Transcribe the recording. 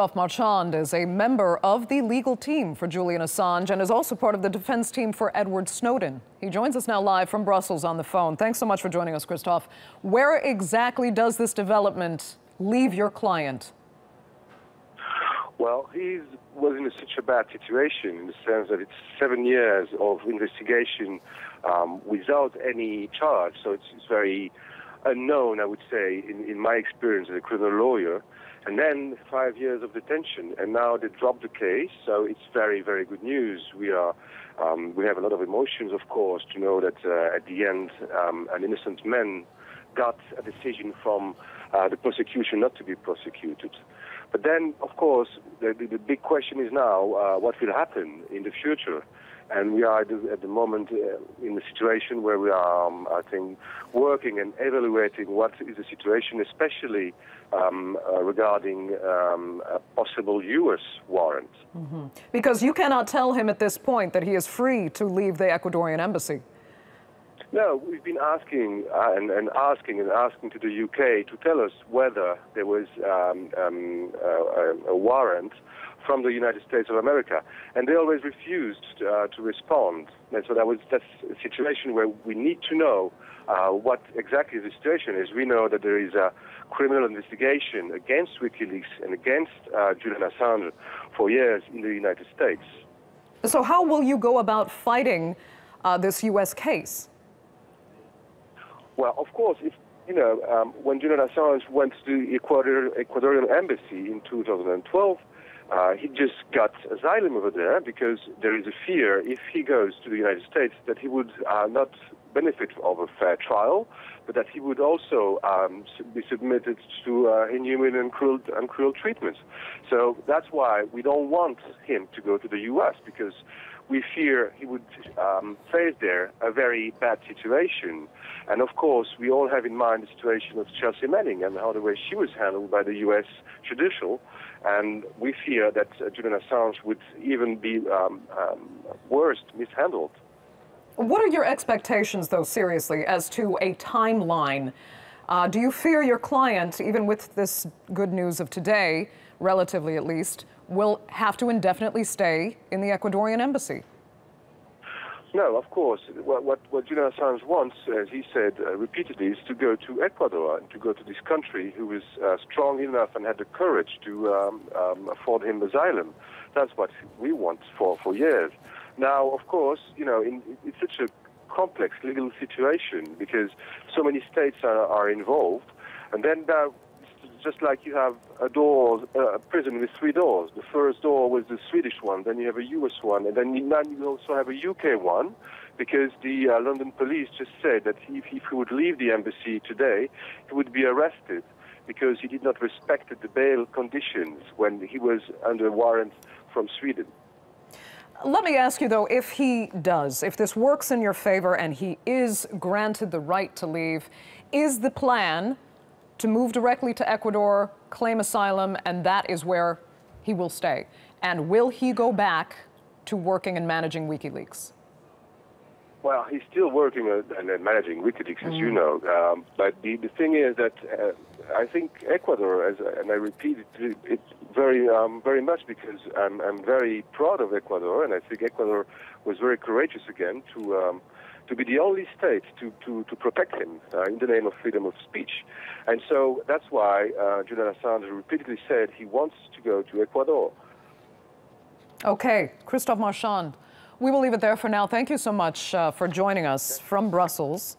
Christophe Marchand is a member of the legal team for Julian Assange and is also part of the defense team for Edward Snowden. He joins us now live from Brussels on the phone. Thanks so much for joining us, Christophe. Where exactly does this development leave your client? Well, he was in such a bad situation in the sense that it's 7 years of investigation without any charge. So it's very unknown, I would say, in my experience as a criminal lawyer. And then 5 years of detention, and now they dropped the case. So it's very, very good news. We have a lot of emotions, of course, to know that at the end, an innocent man got a decision from the prosecution not to be prosecuted. But then, of course, the big question is now what will happen in the future. And we are at the moment in a situation where we are, I think, working and evaluating what is the situation, especially regarding a possible U.S. warrant. Mm-hmm. Because you cannot tell him at this point that he is free to leave the Ecuadorian embassy. No, we've been asking and asking to the UK to tell us whether there was a warrant from the United States of America, and they always refused to respond. And so that's a situation where we need to know what exactly the situation is. We know that there is a criminal investigation against Wikileaks and against Julian Assange for years in the United States. So how will you go about fighting this U.S. case? Well, of course, when Julian Assange went to the Ecuadorian embassy in 2012, he just got asylum over there because there is a fear if he goes to the United States that he would not benefit of a fair trial, but that he would also be submitted to inhuman and cruel treatment. So that's why we don't want him to go to the U.S., because we fear he would face there a very bad situation. And of course, we all have in mind the situation of Chelsea Manning and how the way she was handled by the U.S. judicial. And we fear that Julian Assange would even be worse, mishandled. What are your expectations, though, seriously, as to a timeline? Do you fear your client, even with this good news of today, relatively at least, will have to indefinitely stay in the Ecuadorian embassy? No, of course. What Julian Assange wants, as he said repeatedly, is to go to Ecuador and to go to this country who is strong enough and had the courage to afford him asylum. That's what we want for years. Now, of course, it's such a complex legal situation because so many states are involved, and then just like you have a prison with 3 doors. The first door was the Swedish one, then you have a US one, and then you also have a UK one, because the London police just said that if he would leave the embassy today, he would be arrested because he did not respect the bail conditions when he was under warrant from Sweden. Let me ask you, though, if this works in your favor and he is granted the right to leave, is the plan to move directly to Ecuador, claim asylum, and that is where he will stay? And will he go back to working and managing Wikileaks? Well, he's still working and managing Wikileaks, as you know. But the thing is that I think Ecuador, and I repeat it very much because I'm very proud of Ecuador, and I think Ecuador was very courageous again to be the only state to protect him in the name of freedom of speech. And so that's why Julian Assange repeatedly said he wants to go to Ecuador. Okay, Christophe Marchand, we will leave it there for now. Thank you so much for joining us from Brussels.